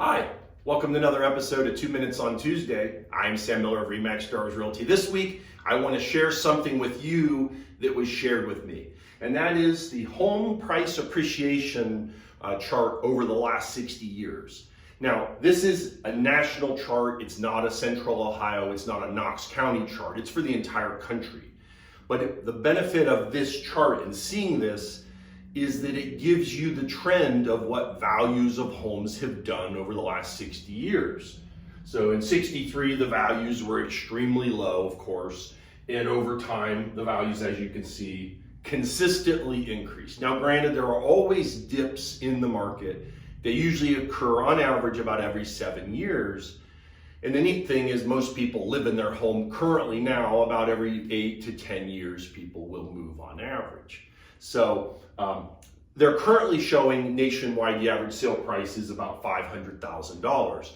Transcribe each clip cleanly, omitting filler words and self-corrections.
Hi, welcome to another episode of 2 Minutes on Tuesday. I'm Sam Miller of RE/MAX Stars Realty. This week, I want to share something with you that was shared with me, and that is the home price appreciation chart over the last 60 years. Now, this is a national chart. It's not a Central Ohio. It's not a Knox County chart. It's for the entire country. But the benefit of this chart and seeing this is that it gives you the trend of what values of homes have done over the last 60 years. So in 63, the values were extremely low, of course, and over time, the values, as you can see, consistently increased. Now, granted, there are always dips in the market. They usually occur on average about every 7 years. And the neat thing is most people live in their home currently now. About every 8 to 10 years, people will move on average. So they're currently showing nationwide the average sale price is about $500,000.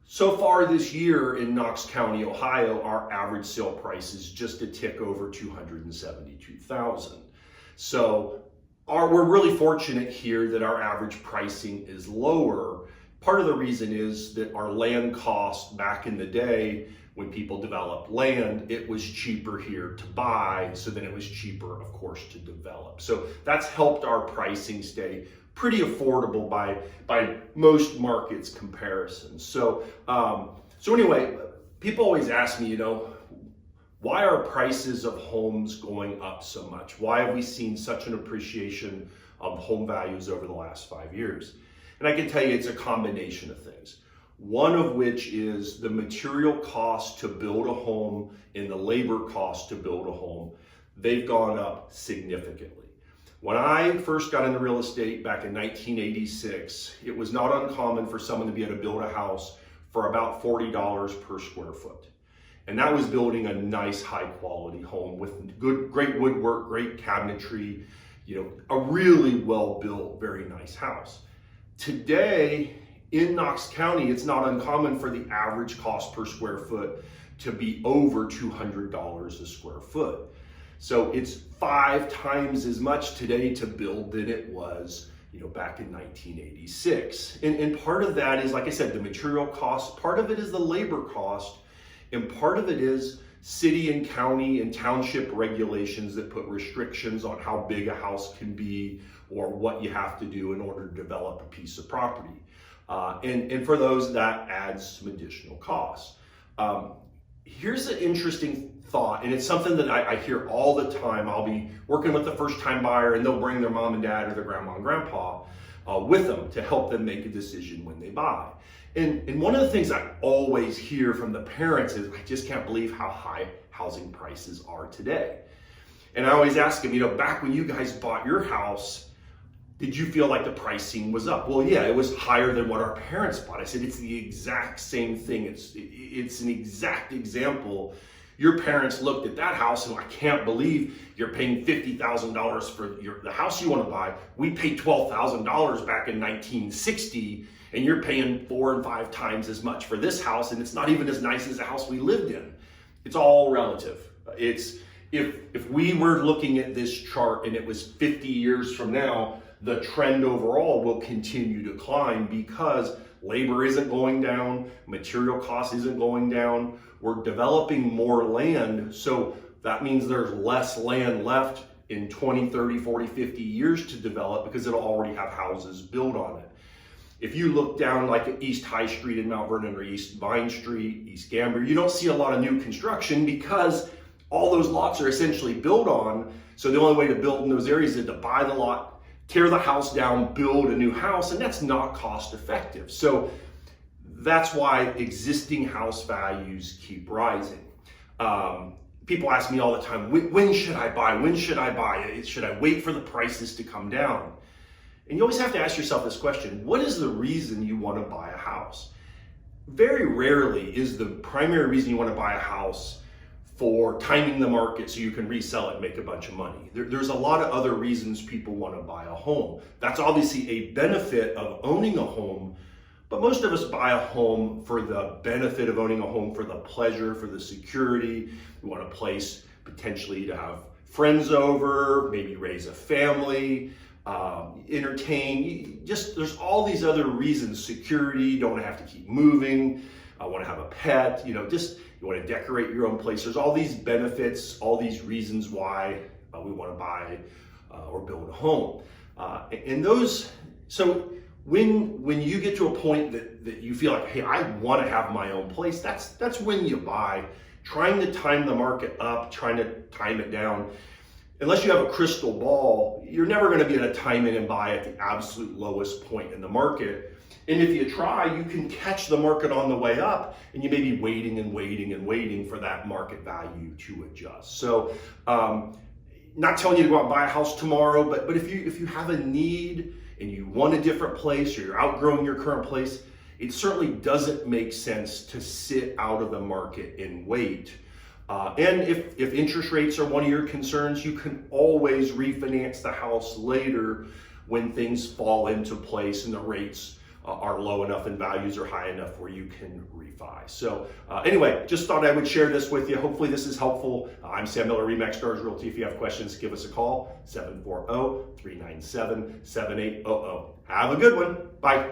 So far this year in Knox County, Ohio, our average sale price is just a tick over $272,000. So we're really fortunate here that our average pricing is lower. Part of the reason is that our land cost back in the day, when people developed land, it was cheaper here to buy, so then it was cheaper, of course, to develop. So that's helped our pricing stay pretty affordable by most markets comparisons. So anyway, people always ask me, why are prices of homes going up so much? Why have we seen such an appreciation of home values over the last 5 years? And I can tell you it's a combination of things. One of which is the material cost to build a home and the labor cost to build a home. They've gone up significantly. When I first got into real estate back in 1986, it was not uncommon for someone to be able to build a house for about $40 per square foot. And that was building a nice high quality home with great woodwork, great cabinetry, a really well built, very nice house. Today, in Knox County, it's not uncommon for the average cost per square foot to be over $200 a square foot. So it's 5 times as much today to build than it was, back in 1986. And part of that is, like I said, the material cost. Part of it is the labor cost. And part of it is city and county and township regulations that put restrictions on how big a house can be or what you have to do in order to develop a piece of property. And for those, that adds some additional costs. Here's an interesting thought, and it's something that I hear all the time. I'll be working with a first-time buyer, and they'll bring their mom and dad or their grandma and grandpa with them to help them make a decision when they buy. And one of the things I always hear from the parents is, I just can't believe how high housing prices are today. And I always ask them, back when you guys bought your house, did you feel like the pricing was up? Well, yeah, it was higher than what our parents bought. I said, it's the exact same thing. It's an exact example. Your parents looked at that house and I can't believe you're paying $50,000 for the house you want to buy. We paid $12,000 back in 1960 and you're paying 4 and 5 times as much for this house, and it's not even as nice as the house we lived in. It's all relative. If we were looking at this chart and it was 50 years from now, the trend overall will continue to climb because labor isn't going down, material cost isn't going down. We're developing more land, so that means there's less land left in 20, 30, 40, 50 years to develop because it'll already have houses built on it. If you look down like at East High Street in Mount Vernon or East Vine Street, East Gambier, you don't see a lot of new construction because all those lots are essentially built on. So the only way to build in those areas is to buy the lot, tear the house down, build a new house, and that's not cost effective. So that's why existing house values keep rising. People ask me all the time, when should I buy? When should I buy? Should I wait for the prices to come down? And you always have to ask yourself this question: what is the reason you want to buy a house? Very rarely is the primary reason you want to buy a house for timing the market so you can resell it and make a bunch of money. There's a lot of other reasons people want to buy a home. That's obviously a benefit of owning a home, but most of us buy a home for the benefit of owning a home, for the pleasure, for the security. We want a place potentially to have friends over, maybe raise a family. entertain. There's all these other reasons. Security, don't have to keep moving. I want to have a pet. You want to decorate your own place. There's all these benefits, all these reasons why we want to buy or build a home. So when you get to a point that you feel like, hey, I want to have my own place, that's when you buy. Trying to time the market up, trying to time it down. Unless you have a crystal ball, you're never going to be able to time it and buy at the absolute lowest point in the market. And if you try, you can catch the market on the way up, and you may be waiting and waiting and waiting for that market value to adjust. So, not telling you to go out and buy a house tomorrow, but if you have a need and you want a different place, or you're outgrowing your current place, it certainly doesn't make sense to sit out of the market and wait. And if interest rates are one of your concerns, you can always refinance the house later when things fall into place and the rates are low enough and values are high enough where you can refi. So anyway, just thought I would share this with you. Hopefully this is helpful. I'm Sam Miller, RE/MAX Stars Realty. If you have questions, give us a call, 740-397-7800. Have a good one. Bye.